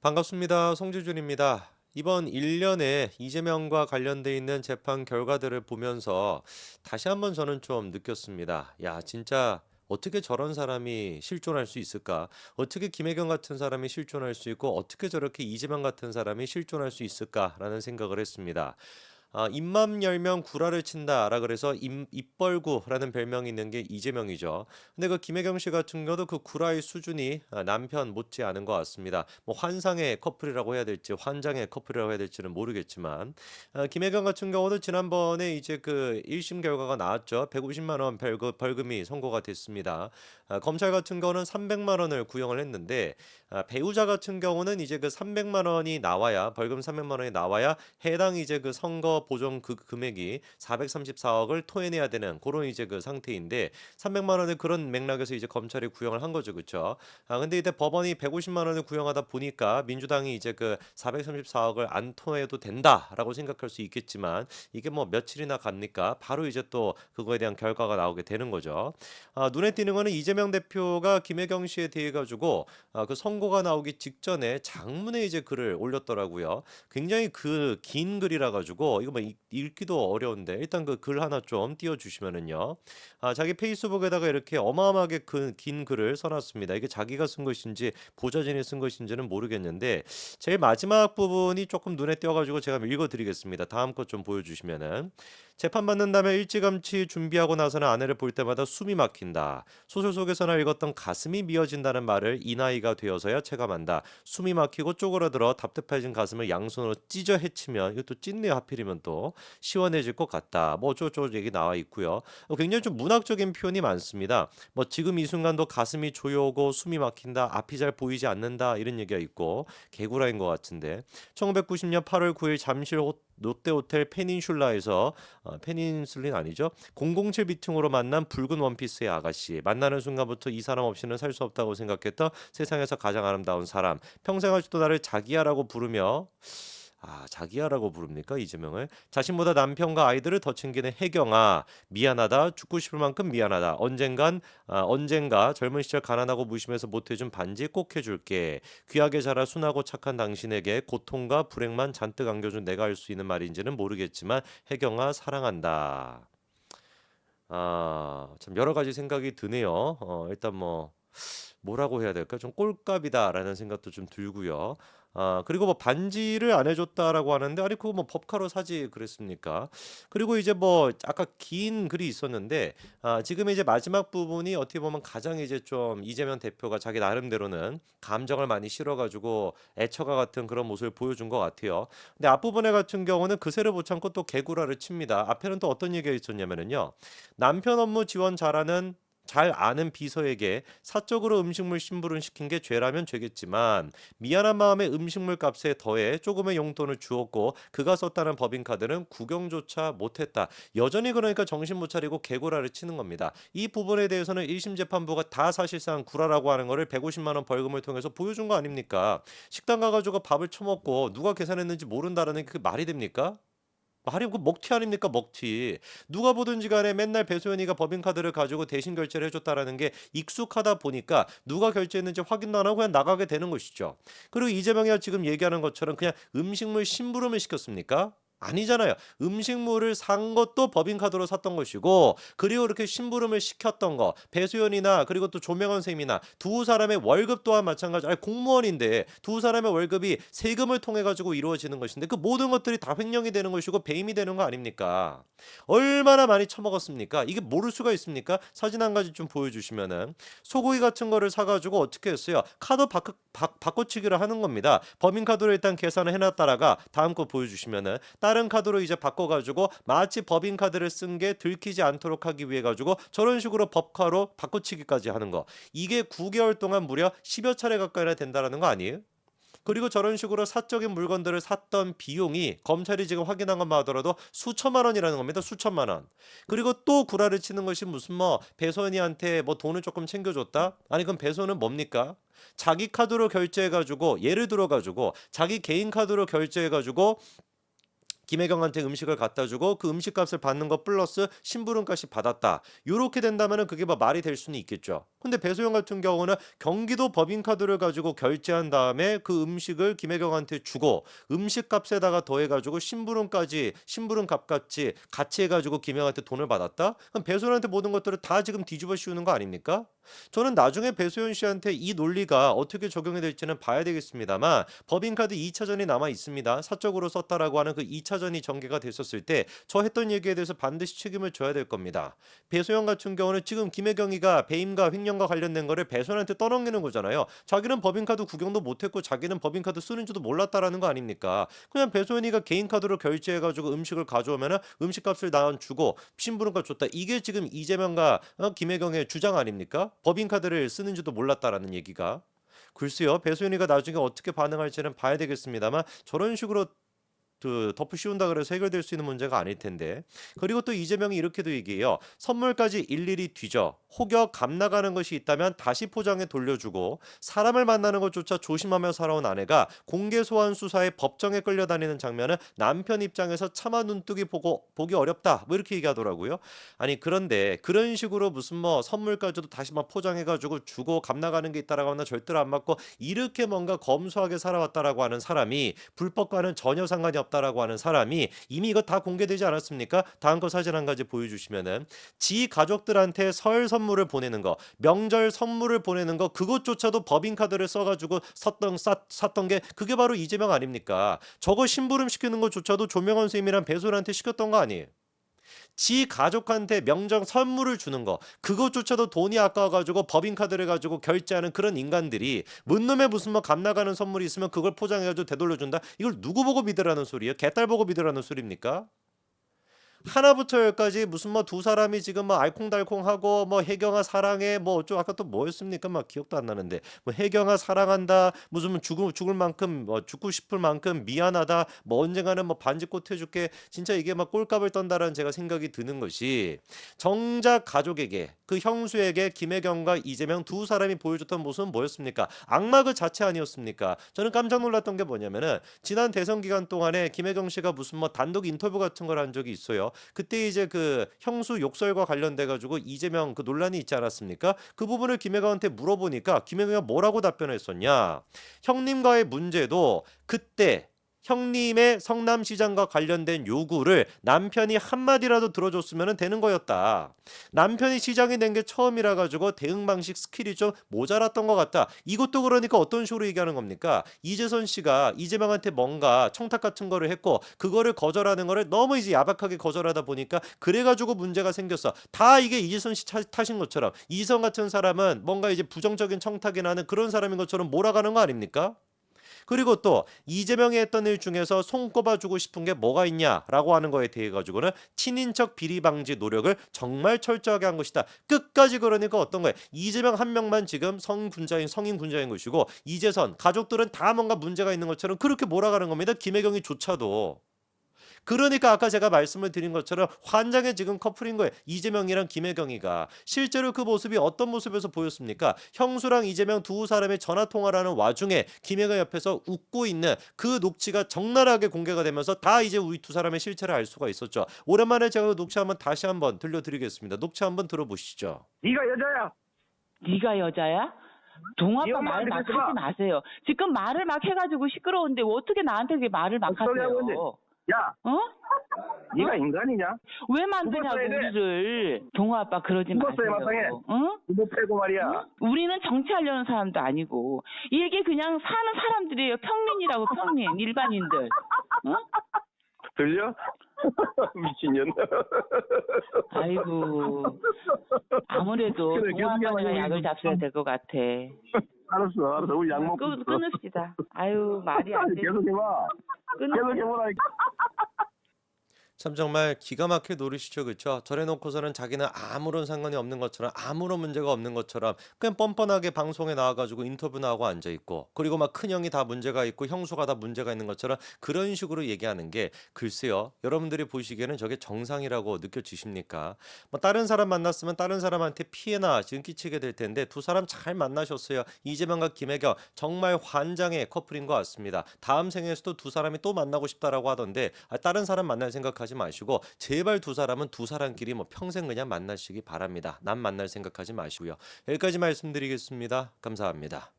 반갑습니다. 송지준입니다. 이번 1년에 이재명과 관련돼 있는 재판 결과들을 보면서 다시 한번 저는 좀 느꼈습니다. 야, 진짜 어떻게 저런 사람이 실존할 수 있을까? 어떻게 김혜경 같은 사람이 실존할 수 있고 어떻게 저렇게 이재명 같은 사람이 실존할 수 있을까라는 생각을 했습니다. 입만 열면 구라를 친다라 그래서 입벌구라는 별명이 있는 게 이재명이죠. 근데 그 김혜경 씨 같은 경우도 그 구라의 수준이 남편 못지 않은 것 같습니다. 뭐 환상의 커플이라고 해야 될지 환장의 커플이라고 해야 될지는 모르겠지만 김혜경 같은 경우도 지난번에 이제 그 1심 결과가 나왔죠. 150만 원 벌금이 선고가 됐습니다. 검찰 같은 경우는 300만 원을 구형을 했는데 배우자 같은 경우는 이제 그 300만 원이 나와야 벌금 300만 원이 나와야 해당 이제 그 선거 보전 그 금액이 434억을 토해내야 되는 그런 이제 그 상태인데 300만 원의 그런 맥락에서 이제 검찰이 구형을 한 거죠, 그렇죠? 근데 이때 법원이 150만 원을 구형하다 보니까 민주당이 이제 그 434억을 안 토해도 된다라고 생각할 수 있겠지만 이게 뭐 며칠이나 갑니까? 바로 이제 또 그거에 대한 결과가 나오게 되는 거죠. 눈에 띄는 거는 이재명 대표가 김혜경 씨에 대해 가지고 그 선고가 나오기 직전에 장문의 이제 글을 올렸더라고요. 굉장히 그 긴 글이라 가지고 이거 뭐 읽기도 어려운데 일단 그 글 하나 좀 띄워 주시면은요. 자기 페이스북에다가 이렇게 어마어마하게 긴 글을 써놨습니다. 이게 자기가 쓴 것인지 보좌진이 쓴 것인지는 모르겠는데 제일 마지막 부분이 조금 눈에 띄어가지고 제가 읽어드리겠습니다. 다음 것 좀 보여주시면은 재판받는 다음에 일찌감치 준비하고 나서는 아내를 볼 때마다 숨이 막힌다. 소설 속에서나 읽었던 가슴이 미어진다는 말을 이 나이가 되어서야 체감한다. 숨이 막히고 쪼그라들어 답답해진 가슴을 양손으로 찢어 헤치면 이것도 찢네요. 하필이면 또 시원해질 것 같다. 뭐 어쩌고저쩌고 얘기 나와 있고요. 굉장히 좀 문학적인 표현이 많습니다. 뭐 지금 이 순간도 가슴이 조여오고 숨이 막힌다. 앞이 잘 보이지 않는다. 이런 얘기가 있고 개구라인 것 같은데 1990년 8월 9일 잠실 롯데호텔 페닌슐라에서 페닌슐린 아니죠? 007 비퉁으로 만난 붉은 원피스의 아가씨. 만나는 순간부터 이 사람 없이는 살 수 없다고 생각했던 세상에서 가장 아름다운 사람. 평생 아직도 나를 자기야라고 부르며 자기야라고 부릅니까? 이재명을? 자신보다 남편과 아이들을 더 챙기는 혜경아. 미안하다. 죽고 싶을 만큼 미안하다. 언젠가 젊은 시절 가난하고 무심해서 못해준 반지 꼭 해줄게. 귀하게 자라 순하고 착한 당신에게 고통과 불행만 잔뜩 안겨준 내가 할 수 있는 말인지는 모르겠지만 혜경아 사랑한다. 참 여러 가지 생각이 드네요. 일단 뭐 뭐라고 해야 될까? 좀 꼴값이다라는 생각도 좀 들고요. 그리고 뭐 반지를 안 해줬다라고 하는데 아니 그거 뭐 법카로 사지 그랬습니까? 그리고 이제 뭐 아까 긴 글이 있었는데 지금 이제 마지막 부분이 어떻게 보면 가장 이제 좀 이재명 대표가 자기 나름대로는 감정을 많이 실어가지고 애처가 같은 그런 모습을 보여준 것 같아요. 근데 앞부분에 같은 경우는 그새를 못 참고 또 개구라를 칩니다. 앞에는 또 어떤 얘기가 있었냐면은요. 남편 업무 지원 잘하는 잘 아는 비서에게 사적으로 음식물 심부름 시킨 게 죄라면 죄겠지만 미안한 마음에 음식물 값에 더해 조금의 용돈을 주었고 그가 썼다는 법인카드는 구경조차 못했다. 여전히 그러니까 정신 못 차리고 개구라를 치는 겁니다. 이 부분에 대해서는 1심 재판부가 다 사실상 구라라고 하는 거를 150만 원 벌금을 통해서 보여준 거 아닙니까? 식당 가가지고 밥을 처먹고 누가 계산했는지 모른다라는 게 말이 됩니까? 말이 그 먹튀 아닙니까 먹튀. 누가 보든지 간에 맨날 배소연이가 법인카드를 가지고 대신 결제를 해줬다라는 게 익숙하다 보니까 누가 결제했는지 확인도 안 하고 그냥 나가게 되는 것이죠. 그리고 이재명이 지금 얘기하는 것처럼 그냥 음식물 심부름을 시켰습니까? 아니잖아요. 음식물을 산 것도 법인카드로 샀던 것이고 그리고 이렇게 심부름을 시켰던 거 배수연이나 그리고 또 조명원 쌤이나 두 사람의 월급 또한 마찬가지 아니 공무원인데 두 사람의 월급이 세금을 통해 가지고 이루어지는 것인데 그 모든 것들이 다 횡령이 되는 것이고 배임이 되는 거 아닙니까? 얼마나 많이 처먹었습니까? 이게 모를 수가 있습니까? 사진 한 가지 좀 보여주시면은 소고기 같은 거를 사가지고 어떻게 했어요? 카드 바꿔치기를 하는 겁니다. 법인카드로 일단 계산을 해놨다라가 다음 거 보여주시면은 다른 카드로 이제 바꿔가지고 마치 법인카드를 쓴 게 들키지 않도록 하기 위해 가지고 저런 식으로 법카로 바꿔치기까지 하는 거. 이게 9개월 동안 무려 10여 차례 가까이나 된다라는 거 아니에요? 그리고 저런 식으로 사적인 물건들을 샀던 비용이 검찰이 지금 확인한 것만 하더라도 수천만 원이라는 겁니다. 수천만 원. 그리고 또 구라를 치는 것이 무슨 뭐 배선이한테 뭐 돈을 조금 챙겨줬다? 아니 그럼 배선은 뭡니까? 자기 카드로 결제해가지고 예를 들어가지고 자기 개인 카드로 결제해가지고 김혜경한테 음식을 갖다 주고 그 음식값을 받는 거 플러스 심부름까지 받았다. 요렇게 된다면은 그게 뭐 말이 될 수는 있겠죠. 근데 배소영 같은 경우는 경기도 법인카드를 가지고 결제한 다음에 그 음식을 김혜경한테 주고 음식값에다가 더해가지고 심부름까지 심부름값까지 같이 해가지고 김혜경한테 돈을 받았다? 그럼 배소연한테 모든 것들을 다 지금 뒤집어 씌우는 거 아닙니까? 저는 나중에 배소연 씨한테 이 논리가 어떻게 적용이 될지는 봐야 되겠습니다만 법인카드 2차전이 남아 있습니다. 사적으로 썼다라고 하는 그 2차전이 전개가 됐었을 때 저 했던 얘기에 대해서 반드시 책임을 져야 될 겁니다. 배소연 같은 경우는 지금 김혜경이가 배임과 횡령과 관련된 거를 배소연한테 떠넘기는 거잖아요. 자기는 법인카드 구경도 못했고 자기는 법인카드 쓰는지도 몰랐다라는 거 아닙니까? 그냥 배소연이가 개인 카드로 결제해가지고 음식을 가져오면은 음식값을 난 주고 심부름값 줬다. 이게 지금 이재명과 김혜경의 주장 아닙니까? 법인카드를 쓰는지도 몰랐다라는 얘기가. 글쎄요, 배소연이가 나중에 어떻게 반응할지는 봐야 되겠습니다만 저런 식으로 그 덮어 씌운다 그래서 해결될 수 있는 문제가 아닐 텐데. 그리고 또 이재명이 이렇게도 얘기해요. 선물까지 일일이 뒤져 혹여 값 나가는 것이 있다면 다시 포장해 돌려주고 사람을 만나는 것조차 조심하며 살아온 아내가 공개 소환 수사에 법정에 끌려다니는 장면은 남편 입장에서 차마 눈뜨기 보기 어렵다. 뭐 이렇게 얘기하더라고요. 아니 그런데 그런 식으로 무슨 뭐 선물까지도 다시 막 포장해가지고 주고 값 나가는 게 있다라고 하나 절대로 안 맞고 이렇게 뭔가 검소하게 살아왔다라고 하는 사람이 불법과는 전혀 상관이 없다라고 하는 사람이 이미 이거 다 공개되지 않았습니까? 다음 거 사진 한 가지 보여주시면은 지 가족들한테 설 선물을 보내는 거, 명절 선물을 보내는 거 그것조차도 법인카드를 써가지고 샀던 게 그게 바로 이재명 아닙니까? 저거 심부름 시키는 것조차도 조명원 선생님이랑 배솔한테 시켰던 거 아니에요? 지 가족한테 명절 선물을 주는 거 그것조차도 돈이 아까워가지고 법인카드를 가지고 결제하는 그런 인간들이 뭔 놈의 무슨 뭐 값 나가는 선물이 있으면 그걸 포장해가지고 되돌려준다? 이걸 누구 보고 믿으라는 소리예요? 개딸 보고 믿으라는 소리입니까? 하나부터 열까지 무슨 뭐 두 사람이 지금 뭐 알콩달콩하고 뭐 혜경아 사랑해 뭐 어쩌고 아까 또 뭐였습니까? 막 기억도 안 나는데 뭐 혜경아 사랑한다 무슨 뭐 죽을 만큼 뭐 죽고 싶을 만큼 미안하다 뭐 언젠가는 뭐 반지꽃 해줄게 진짜 이게 막 꼴값을 떤다라는 제가 생각이 드는 것이 정작 가족에게 그 형수에게 김혜경과 이재명 두 사람이 보여줬던 모습은 뭐였습니까? 악마 그 자체 아니었습니까? 저는 깜짝 놀랐던 게 뭐냐면은 지난 대선 기간 동안에 김혜경 씨가 무슨 뭐 단독 인터뷰 같은 걸 한 적이 있어요. 그때 이제 그 형수 욕설과 관련돼 가지고 이재명 그 논란이 있지 않았습니까? 그 부분을 김혜경한테 물어보니까 김혜경이 뭐라고 답변했었냐? 형님과의 문제도 그때 형님의 성남시장과 관련된 요구를 남편이 한마디라도 들어줬으면 되는 거였다. 남편이 시장이 된 게 처음이라 가지고 대응 방식 스킬이 좀 모자랐던 것 같다. 이것도 그러니까 어떤 식으로 얘기하는 겁니까? 이재선 씨가 이재명한테 뭔가 청탁 같은 거를 했고 그거를 거절하는 거를 너무 이제 야박하게 거절하다 보니까 그래가지고 문제가 생겼어. 다 이게 이재선 씨 탓인 것처럼 이성 같은 사람은 뭔가 이제 부정적인 청탁이 나는 그런 사람인 것처럼 몰아가는 거 아닙니까? 그리고 또 이재명이 했던 일 중에서 손꼽아주고 싶은 게 뭐가 있냐라고 하는 거에 대해 가지고는 친인척 비리 방지 노력을 정말 철저하게 한 것이다. 끝까지 그러니까 어떤 거예요? 이재명 한 명만 지금 성인 군자인 것이고 이재선 가족들은 다 뭔가 문제가 있는 것처럼 그렇게 몰아가는 겁니다. 김혜경이조차도. 그러니까 아까 제가 말씀을 드린 것처럼 환장의 지금 커플인 거예요. 이재명이랑 김혜경이가. 실제로 그 모습이 어떤 모습에서 보였습니까? 형수랑 이재명 두 사람의 전화 통화를 하는 와중에 김혜경 옆에서 웃고 있는 그 녹취가 적나라하게 공개가 되면서 다 이제 우리 두 사람의 실체를 알 수가 있었죠. 오랜만에 제가 그 녹취 한번 다시 한번 들려드리겠습니다. 녹취 한번 들어보시죠. 네가 여자야. 네가 여자야? 동아빠 네 말 엄마한테 막 그러지 마. 하지 마세요. 지금 말을 막 해가지고 시끄러운데 어떻게 나한테 그렇게 말을 막 헛소리 하고 있네. 하세요? 야, 어? 네가 인간이냐? 왜 만드냐고 죽었어야 돼. 우리를. 동아빠 그러지 죽었어요, 마세요. 마땅해. 응? 이거 빼고 말이야. 응? 우리는 정치하려는 사람도 아니고 이게 그냥 사는 사람들이에요. 평민이라고 평민 일반인들. 응? 들려? 미친년. 아이고 아무래도 그래, 계속 동아빠랑 얘기하고 약을 잡숴야 될 것 같아. 알았어. 우리 약 먹고 있어. 끊읍시다. 아유 말이 안 아니, 돼. 계속 해봐. 끊. 계속 해보라. 참 정말 기가 막히게 노리시죠, 그쵸? 저래 놓고서는 자기는 아무런 상관이 없는 것처럼 아무런 문제가 없는 것처럼 그냥 뻔뻔하게 방송에 나와 가지고 인터뷰나 하고 앉아 있고 그리고 막 큰형이 다 문제가 있고 형수가 다 문제가 있는 것처럼 그런 식으로 얘기하는 게 글쎄요. 여러분들이 보시기에는 저게 정상이라고 느껴지십니까? 뭐 다른 사람 만났으면 다른 사람한테 피해나 지금 끼치게 될 텐데 두 사람 잘 만나셨어요. 이재명과 김혜경 정말 환장의 커플인 것 같습니다. 다음 생에서도 두 사람이 또 만나고 싶다라고 하던데 다른 사람 만날 생각하지 마시고 제발 두 사람은 두 사람끼리 뭐 평생 그냥 만나시기 바랍니다. 남 만날 생각하지 마시고요. 여기까지 말씀드리겠습니다. 감사합니다.